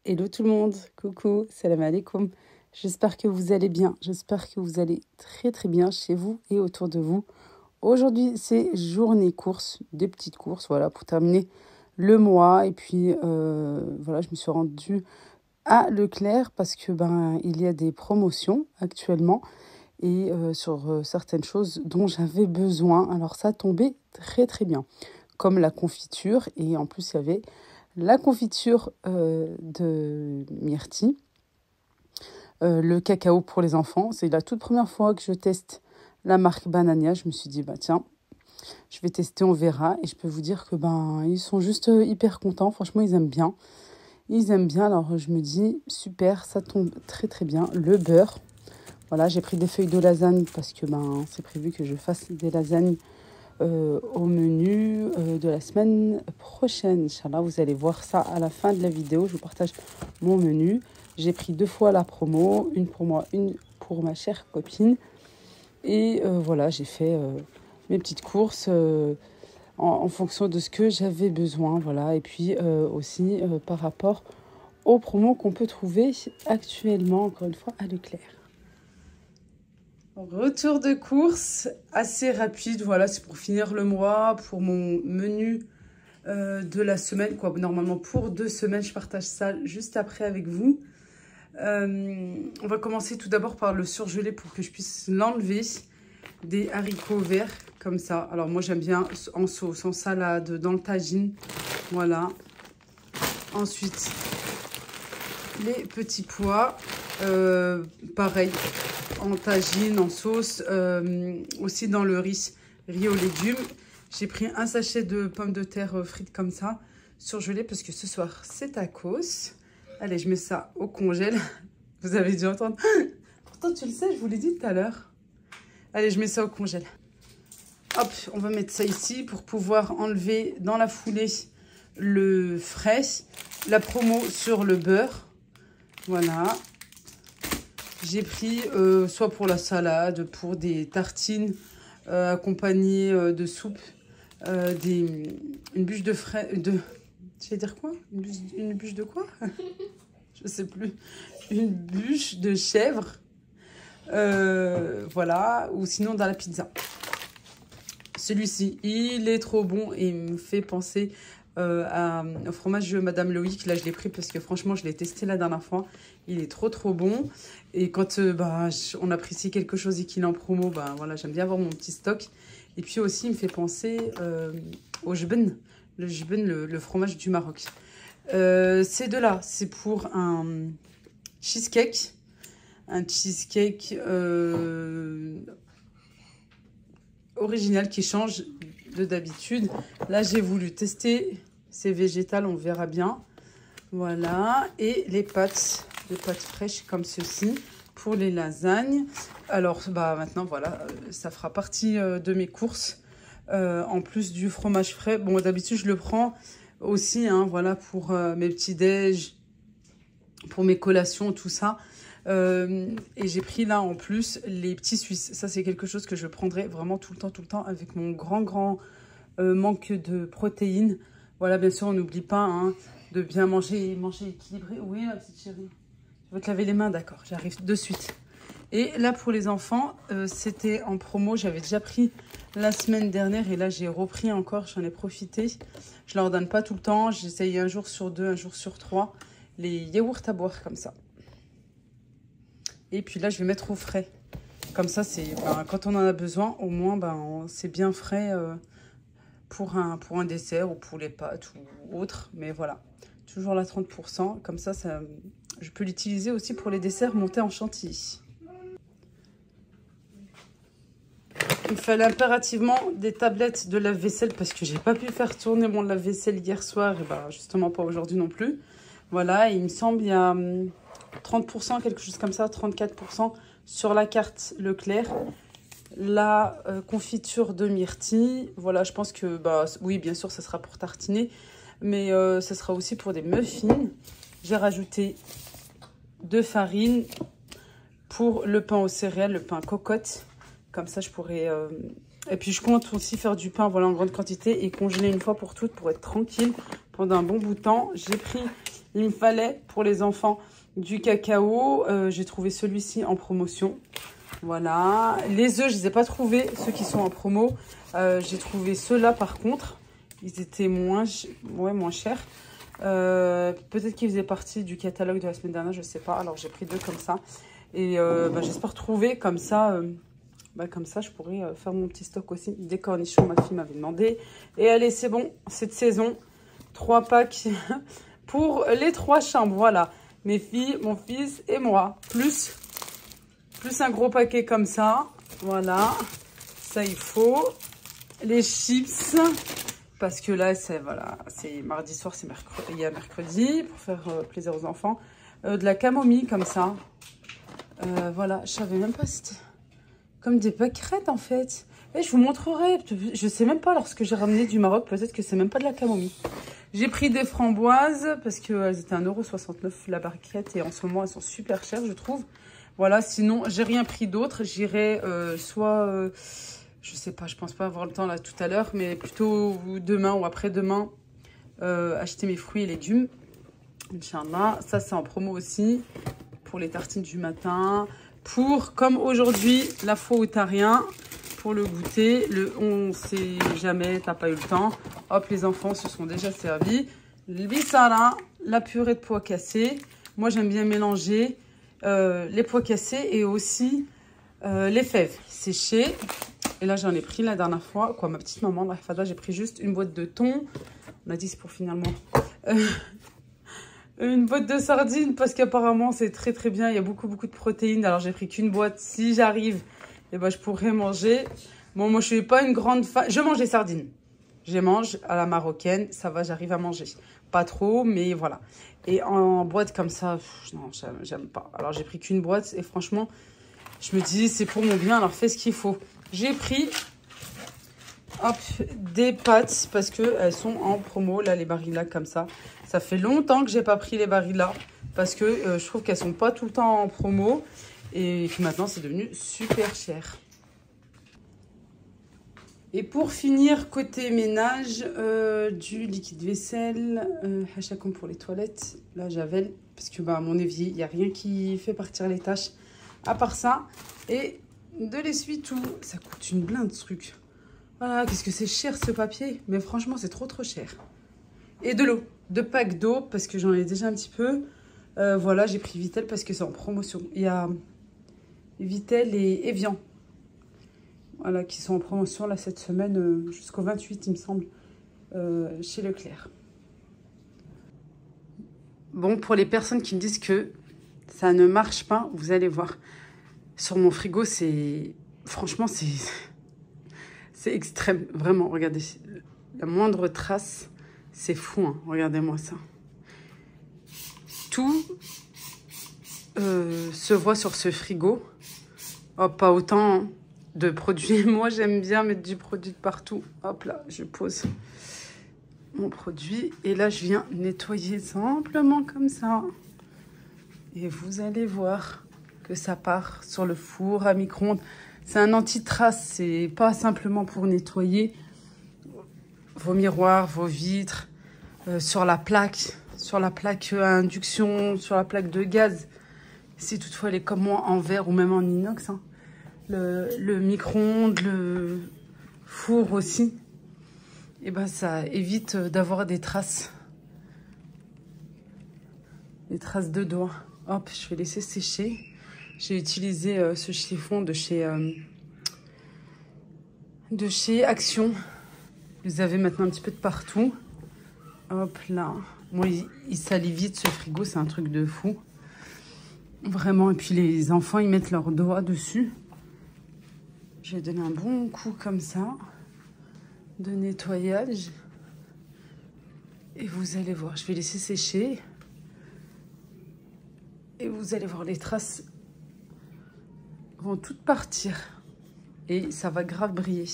Hello tout le monde, coucou, salam alaikum. J'espère que vous allez bien, j'espère que vous allez très bien chez vous et autour de vous. Aujourd'hui, c'est journée course, des petites courses, voilà, pour terminer le mois. Et puis, voilà, je me suis rendue à Leclerc parce que il y a des promotions actuellement et sur certaines choses dont j'avais besoin. Alors, ça tombait très bien, comme la confiture. Et en plus, il y avait la confiture de myrtille, le cacao pour les enfants. C'est la toute première fois que je teste la marque Banania. Je me suis dit, tiens, je vais tester, on verra. Et je peux vous dire que ils sont juste hyper contents. Franchement, ils aiment bien. Ils aiment bien, alors je me dis, super, ça tombe très bien. Le beurre, voilà, j'ai pris des feuilles de lasagne parce que c'est prévu que je fasse des lasagnes au menu de la semaine prochaine. Inch'Allah, vous allez voir ça à la fin de la vidéo. Je vous partage mon menu. J'ai pris 2 fois la promo, une pour moi, une pour ma chère copine. Et voilà, j'ai fait mes petites courses en fonction de ce que j'avais besoin. Voilà. Et puis aussi par rapport aux promos qu'on peut trouver actuellement, encore une fois, à Leclerc. Retour de course assez rapide, voilà, c'est pour finir le mois, pour mon menu de la semaine, quoi. Normalement pour 2 semaines, je partage ça juste après avec vous. On va commencer tout d'abord par le surgelé pour que je puisse l'enlever. Des haricots verts comme ça. Alors moi j'aime bien en sauce, en salade, dans le tagine, voilà. Ensuite, les petits pois, pareil. En tagine, en sauce, aussi dans le riz aux légumes. J'ai pris un sachet de pommes de terre frites comme ça, surgelées, parce que ce soir, c'est tacos. Allez, je mets ça au congèle. Vous avez dû entendre. Pourtant, tu le sais, je vous l'ai dit tout à l'heure. Allez, je mets ça au congèle. Hop, on va mettre ça ici pour pouvoir enlever dans la foulée le frais. La promo sur le beurre. Voilà. J'ai pris soit pour la salade, pour des tartines accompagnées de soupe, une bûche de frais... Je vais dire quoi? Une bûche de quoi? Je sais plus. Une bûche de chèvre. Voilà. Ou sinon dans la pizza. Celui-ci, il est trop bon et il me fait penser au fromage de Madame Loïc. Là, je l'ai pris parce que franchement, je l'ai testé la dernière fois. Il est trop bon. Et quand on apprécie quelque chose et qu'il est en promo, voilà, j'aime bien avoir mon petit stock. Et puis aussi, il me fait penser au jben. Le jben, le fromage du Maroc. Ces deux-là, c'est pour un cheesecake. Un cheesecake original qui change de d'habitude. Là, j'ai voulu tester. C'est végétal, on verra bien. Voilà. Et les pâtes fraîches comme ceci pour les lasagnes. Alors, maintenant, voilà, ça fera partie de mes courses. En plus du fromage frais. Bon, d'habitude, je le prends aussi, hein, voilà, pour mes petits déj, pour mes collations, tout ça. Et j'ai pris là en plus les petits suisses. Ça, c'est quelque chose que je prendrai vraiment tout le temps avec mon grand manque de protéines. Voilà, bien sûr, on n'oublie pas hein, de bien manger équilibré. Oui, ma petite chérie. Je vais te laver les mains, d'accord, j'arrive de suite. Et là, pour les enfants, c'était en promo. J'avais déjà pris la semaine dernière et là, j'ai repris encore. J'en ai profité. Je leur donne pas tout le temps. J'essaye un jour sur 2, un jour sur 3. Les yaourts à boire comme ça. Et puis là, je vais mettre au frais. Comme ça, c'est quand on en a besoin, au moins, c'est bien frais pour un dessert ou pour les pâtes ou autre. Mais voilà, toujours la 30%. Comme ça, je peux l'utiliser aussi pour les desserts montés en chantilly. Il me fallait impérativement des tablettes de lave-vaisselle parce que j'ai pas pu faire tourner mon lave-vaisselle hier soir. Et justement, pas aujourd'hui non plus. Voilà, il me semble il y a 30%, quelque chose comme ça, 34% sur la carte Leclerc. La confiture de myrtille, voilà, je pense que, oui, bien sûr, ça sera pour tartiner, mais ça sera aussi pour des muffins. J'ai rajouté 2 farines pour le pain aux céréales, le pain cocotte. Comme ça, je pourrais... Et puis, je compte aussi faire du pain, voilà, en grande quantité et congeler une fois pour toutes pour être tranquille pendant un bon bout de temps. J'ai pris Il me fallait pour les enfants du cacao. J'ai trouvé celui-ci en promotion. Voilà. Les œufs, je ne les ai pas trouvés, ceux qui sont en promo. J'ai trouvé ceux-là par contre. Ils étaient moins chers. Peut-être qu'ils faisaient partie du catalogue de la semaine dernière, je ne sais pas. Alors j'ai pris 2 comme ça. Et j'espère trouver comme ça. Comme ça, je pourrais faire mon petit stock aussi. Des cornichons, ma fille m'avait demandé. Et allez, c'est bon, cette saison. 3 packs pour les 3 chambres. Voilà, mes filles, mon fils et moi. Plus un gros paquet comme ça. Voilà, ça il faut. Les chips. Parce que là, c'est mardi soir, c'est mercredi. Il y a mercredi pour faire plaisir aux enfants. De la camomille comme ça. Voilà, je savais même pas si c'était comme des pâquerettes en fait. Et je vous montrerai. Je sais même pas lorsque j'ai ramené du Maroc. Peut-être que c'est même pas de la camomille. J'ai pris des framboises parce qu'elles étaient 1,69 € la barquette. Et en ce moment, elles sont super chères, je trouve. Voilà, sinon, j'ai rien pris d'autre. J'irai je sais pas, je pense pas avoir le temps là tout à l'heure. Mais plutôt demain ou après-demain, acheter mes fruits et légumes. Inch'Allah. Ça, c'est en promo aussi. Pour les tartines du matin. Pour, comme aujourd'hui, la fois où t'as rien, pour le goûter, on sait jamais, t'as pas eu le temps. Hop, les enfants se sont déjà servis. Le bissara, la purée de pois cassés. Moi, j'aime bien mélanger les pois cassés et aussi les fèves séchées. Et là, j'en ai pris la dernière fois. Ma petite maman, la Fada, j'ai pris juste une boîte de thon. On a dit c'est pour finalement... une boîte de sardines parce qu'apparemment c'est très très bien, il y a beaucoup de protéines. Alors j'ai pris qu'une boîte, si j'arrive, je pourrais manger. Bon, moi je suis pas une grande fan, je mange les sardines. Je les mange à la marocaine, ça va, j'arrive à manger. Pas trop, mais voilà. Et en boîte comme ça, non, j'aime pas. Alors j'ai pris qu'une boîte et franchement, je me dis c'est pour mon bien, alors fais ce qu'il faut. J'ai pris des pâtes parce qu'elles sont en promo, là les Barilla comme ça. Ça fait longtemps que j'ai pas pris les Barilla parce que je trouve qu'elles sont pas tout le temps en promo et que maintenant c'est devenu super cher. Et pour finir, côté ménage, du liquide vaisselle, Hachacom pour les toilettes, la Javel, parce que à mon évier, il n'y a rien qui fait partir les tâches à part ça. Et de l'essuie-tout, ça coûte une blinde ce truc. Voilà, qu'est-ce que c'est cher ce papier, mais franchement c'est trop cher. Et de l'eau, 2 packs d'eau parce que j'en ai déjà un petit peu. Voilà, j'ai pris Vitel parce que c'est en promotion. Il y a Vitel et Evian. Voilà, qui sont en promotion là cette semaine jusqu'au 28 il me semble, chez Leclerc. Bon, pour les personnes qui me disent que ça ne marche pas, vous allez voir. Sur mon frigo, franchement, c'est extrême. Vraiment, regardez. La moindre trace, c'est fou, hein. Regardez-moi ça. Tout se voit sur ce frigo. Oh, pas autant de produits. Moi, j'aime bien mettre du produit de partout. Hop là, je pose mon produit. Et là, je viens nettoyer simplement comme ça. Et vous allez voir que ça part sur le four à micro-ondes. C'est un anti-trace. C'est pas simplement pour nettoyer vos miroirs, vos vitres, sur la plaque à induction, sur la plaque de gaz. Si toutefois elle est comme moi en verre ou même en inox, hein. Le micro-ondes, le four aussi, et ça évite d'avoir des traces de doigts. Hop, je vais laisser sécher. J'ai utilisé ce chiffon de chez Action. Vous avez maintenant un petit peu de partout. Hop là. Moi, il salit vite ce frigo, c'est un truc de fou. Vraiment, et puis les enfants, ils mettent leurs doigts dessus. Je vais donner un bon coup comme ça, de nettoyage. Et vous allez voir, je vais laisser sécher. Et vous allez voir, les traces vont toutes partir. Et ça va grave briller.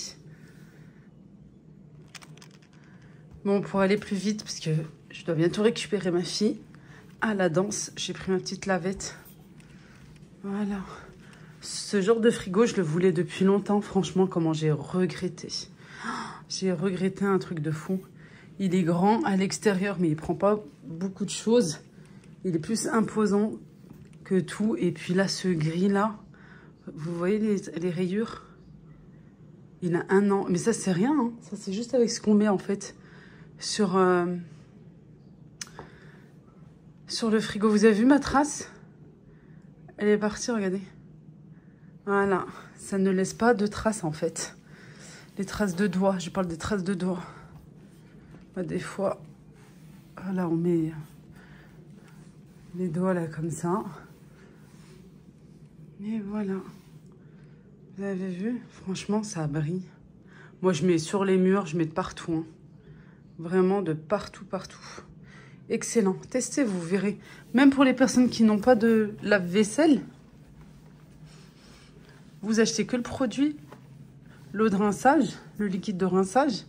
Bon, pour aller plus vite, parce que je dois bientôt récupérer ma fille à la danse, j'ai pris ma petite lavette. Voilà. Ce genre de frigo, je le voulais depuis longtemps. Franchement, comment j'ai regretté. J'ai regretté un truc de fou. Il est grand à l'extérieur, mais il prend pas beaucoup de choses. Il est plus imposant que tout. Et puis là, ce gris-là, vous voyez les rayures? Il a 1 an. Mais ça, c'est rien. Hein. Ça, c'est juste avec ce qu'on met, en fait, sur le frigo. Vous avez vu ma trace? Elle est partie, regardez. Voilà. Ça ne laisse pas de traces, en fait. Les traces de doigts. Je parle des traces de doigts. Des fois, voilà, on met les doigts là comme ça. Et voilà. Vous avez vu? Franchement, ça brille. Moi, je mets sur les murs, je mets de partout. Hein. Vraiment de partout, partout. Excellent. Testez, vous verrez. Même pour les personnes qui n'ont pas de lave-vaisselle, vous achetez que le produit, l'eau de rinçage, le liquide de rinçage.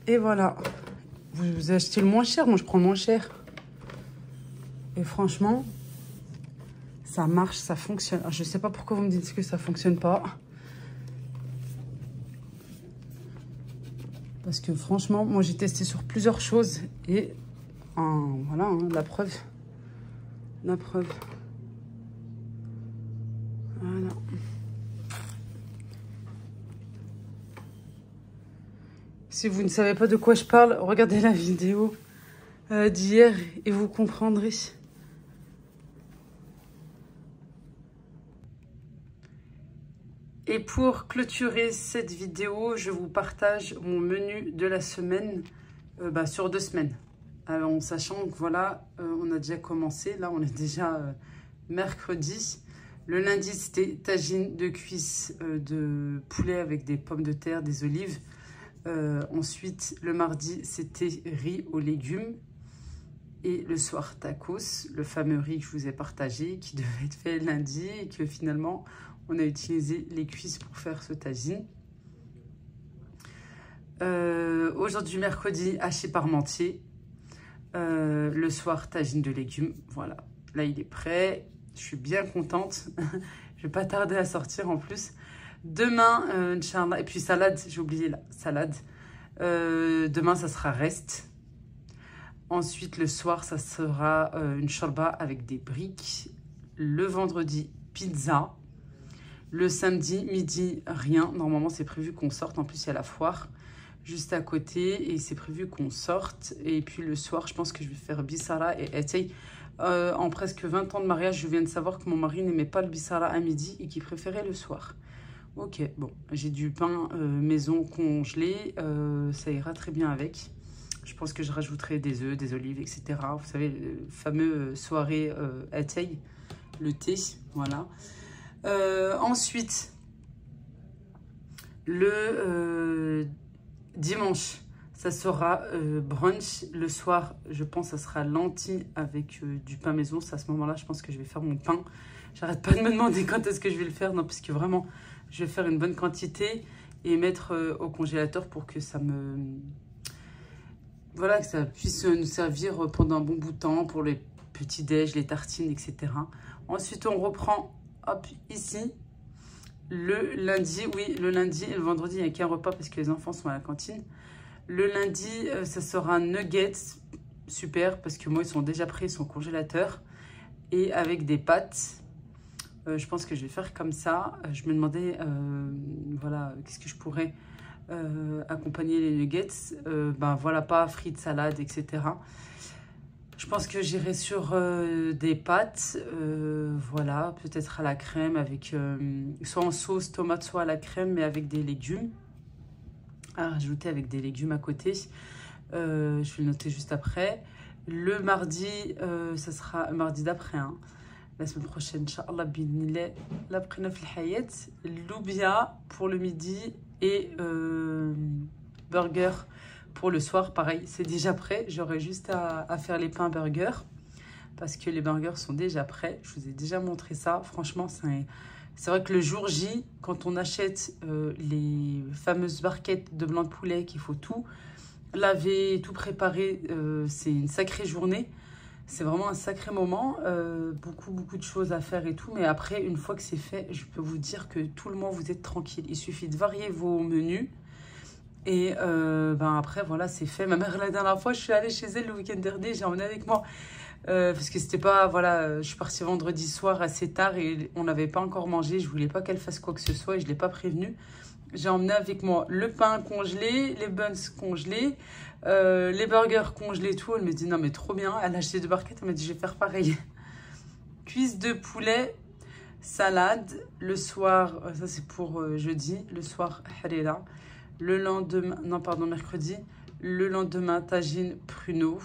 Et voilà. Vous achetez le moins cher. Moi, je prends le moins cher. Et franchement, ça marche, ça fonctionne. Alors, je ne sais pas pourquoi vous me dites que ça ne fonctionne pas. Parce que franchement, moi, j'ai testé sur plusieurs choses. Et voilà, hein, la preuve. La preuve. Voilà. Si vous ne savez pas de quoi je parle, regardez la vidéo d'hier et vous comprendrez. Et pour clôturer cette vidéo, je vous partage mon menu de la semaine sur 2 semaines. Alors, en sachant que voilà, on a déjà commencé. Là, on est déjà mercredi. Le lundi, c'était tagine de cuisse de poulet avec des pommes de terre, des olives. Ensuite, le mardi, c'était riz aux légumes. Et le soir, tacos, le fameux riz que je vous ai partagé, qui devait être fait lundi et que finalement, on a utilisé les cuisses pour faire ce tagine. Aujourd'hui, mercredi, hachis parmentier. Le soir, tagine de légumes. Voilà, là, il est prêt. Je suis bien contente. Je vais pas tarder à sortir en plus. Demain, Inch'Allah, et puis salade, j'ai oublié la salade. Demain, ça sera reste. Ensuite, le soir, ça sera une shorba avec des briques. Le vendredi, pizza. Le samedi, midi, rien. Normalement, c'est prévu qu'on sorte. En plus, il y a la foire juste à côté et c'est prévu qu'on sorte. Et puis le soir, je pense que je vais faire bissara et etey. En presque 20 ans de mariage, je viens de savoir que mon mari n'aimait pas le bissara à midi et qu'il préférait le soir. Ok, bon, j'ai du pain maison congelé, ça ira très bien avec. Je pense que je rajouterai des œufs, des olives, etc. Vous savez, le fameux soirée etey, le thé, voilà. Ensuite, le dimanche, ça sera brunch. Le soir, je pense que ça sera lentilles avec du pain maison. C'est à ce moment-là, je pense que je vais faire mon pain. J'arrête pas de me demander quand est-ce que je vais le faire. Non, puisque vraiment, je vais faire une bonne quantité et mettre au congélateur pour que ça me... Voilà, que ça puisse nous servir pendant un bon bout de temps pour les petits-déj, les tartines, etc. Ensuite, on reprend, hop, ici. Le lundi, oui, le lundi et le vendredi, il n'y a qu'un repas parce que les enfants sont à la cantine. Le lundi, ça sera nuggets, super, parce que moi, ils sont déjà prêts, ils sont au congélateur. Et avec des pâtes, je pense que je vais faire comme ça. Je me demandais, voilà, qu'est-ce que je pourrais accompagner les nuggets. Ben voilà, pas frites, salade, etc. Je pense que j'irai sur des pâtes, voilà, peut-être à la crème, avec soit en sauce tomate, soit à la crème, mais avec des légumes. À rajouter avec des légumes à côté. Je vais le noter juste après. Le mardi, ça sera mardi d'après, hein. La semaine prochaine, Inch'Allah, binillah, la prena fil hayat, loubia pour le midi et burger pour le soir. Pareil, c'est déjà prêt. J'aurai juste à faire les pains burgers parce que les burgers sont déjà prêts. Je vous ai déjà montré ça. Franchement, c'est vrai que le jour J, quand on achète les fameuses barquettes de blanc de poulet, qu'il faut tout laver, tout préparer, c'est une sacrée journée. C'est vraiment un sacré moment, beaucoup de choses à faire et tout. Mais après, une fois que c'est fait, je peux vous dire que tout le mois, vous êtes tranquille. Il suffit de varier vos menus. Et ben après, voilà, c'est fait. Ma mère, la dernière fois, je suis allée chez elle le week-end dernier. J'ai emmené avec moi Parce que c'était pas, voilà, je suis partie vendredi soir assez tard et on n'avait pas encore mangé. Je voulais pas qu'elle fasse quoi que ce soit et je l'ai pas prévenue. J'ai emmené avec moi le pain congelé, les buns congelés, les burgers congelés, tout. Elle me dit non mais trop bien. Elle a acheté 2 barquettes, elle m'a dit je vais faire pareil. Cuisse de poulet, salade. Le soir, ça c'est pour jeudi. Le soir, harira. Le lendemain, non pardon, mercredi. Le lendemain, tagine, pruneau.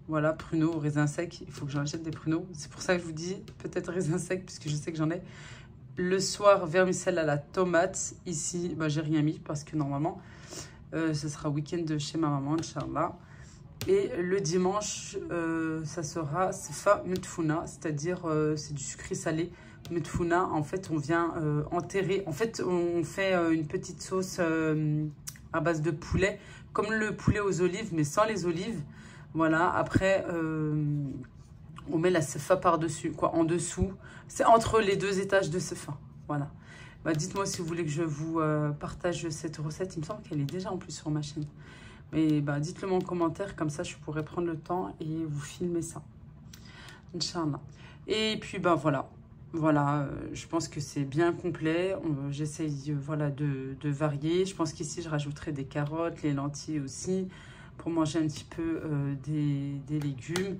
Voilà, pruneaux au raisin sec. Il faut que j'en achète des pruneaux. C'est pour ça que je vous dis peut-être raisin sec, puisque je sais que j'en ai. Le soir, vermicelle à la tomate. Ici, bah, j'ai rien mis parce que normalement, ce sera week-end chez ma maman, Inch'Allah. Et le dimanche, ça sera sefa metfouna, c'est-à-dire c'est du sucré salé. Metfouna, en fait, on vient enterrer. En fait, on fait une petite sauce à base de poulet, comme le poulet aux olives, mais sans les olives. Voilà, après, on met la sefa par-dessus, quoi, en dessous. C'est entre les 2 étages de sefa, voilà. Bah, dites-moi si vous voulez que je vous partage cette recette. Il me semble qu'elle est déjà en plus sur ma chaîne. Mais bah, dites-le moi en commentaire, comme ça je pourrais prendre le temps et vous filmer ça. Inch'Allah. Et puis bah voilà. Voilà, je pense que c'est bien complet. J'essaye voilà, de varier. Je pense qu'ici je rajouterai des carottes, les lentilles aussi, pour manger un petit peu des légumes.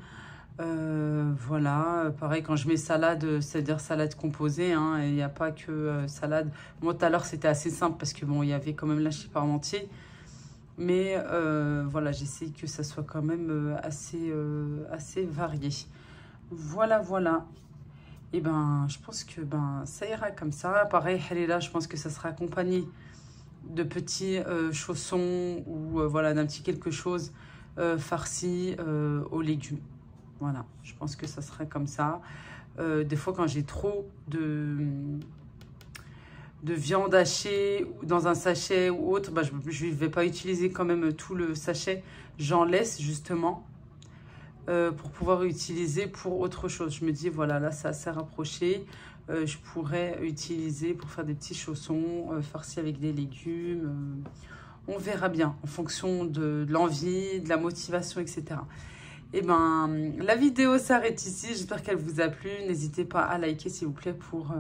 Voilà, pareil quand je mets salade, c'est-à-dire salade composée, hein, il n'y a pas que salade. Moi tout à l'heure c'était assez simple parce que bon, il y avait quand même l'hachis parmentier. Mais voilà, j'essaie que ça soit quand même assez varié. Voilà, voilà. Et ben, je pense que ben ça ira comme ça. Pareil, halila, je pense que ça sera accompagné de petits chaussons ou voilà, d'un petit quelque chose farci aux légumes. Voilà, je pense que ça sera comme ça. Des fois, quand j'ai trop de viande hachée dans un sachet ou autre, bah, je ne vais pas utiliser quand même tout le sachet. J'en laisse justement pour pouvoir utiliser pour autre chose. Je me dis, voilà, là, c'est assez rapproché. Je pourrais utiliser pour faire des petits chaussons farcis avec des légumes. On verra bien en fonction de l'envie, de la motivation, etc. Et ben, la vidéo s'arrête ici. J'espère qu'elle vous a plu. N'hésitez pas à liker, s'il vous plaît, pour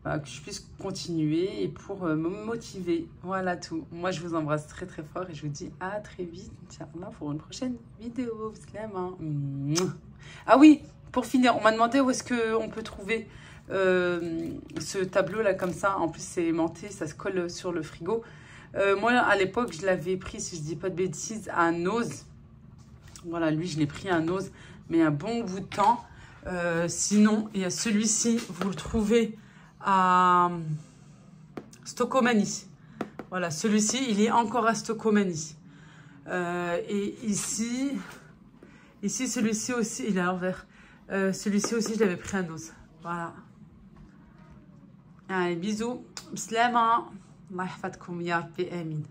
que je puisse continuer et pour me motiver. Voilà tout. Moi, je vous embrasse très très fort et je vous dis à très vite, Inch'Allah, pour une prochaine vidéo. Ah oui, pour finir, on m'a demandé où est-ce qu'on peut trouver ce tableau-là comme ça. En plus, c'est aimanté, ça se colle sur le frigo. Moi, à l'époque, je l'avais pris, si je dis pas de bêtises, à Nose. Voilà, lui, je l'ai pris à Nose, mais un bon bout de temps. Sinon, il y a celui-ci, vous le trouvez à Stokomani. Voilà, celui-ci, il est encore à Stokomani. Et ici, celui-ci aussi, il est à l'envers. Celui-ci aussi, je l'avais pris à Nose. Voilà. Allez, bisous. Slama. Allah yahfadkoum, ya Rabbi, amin.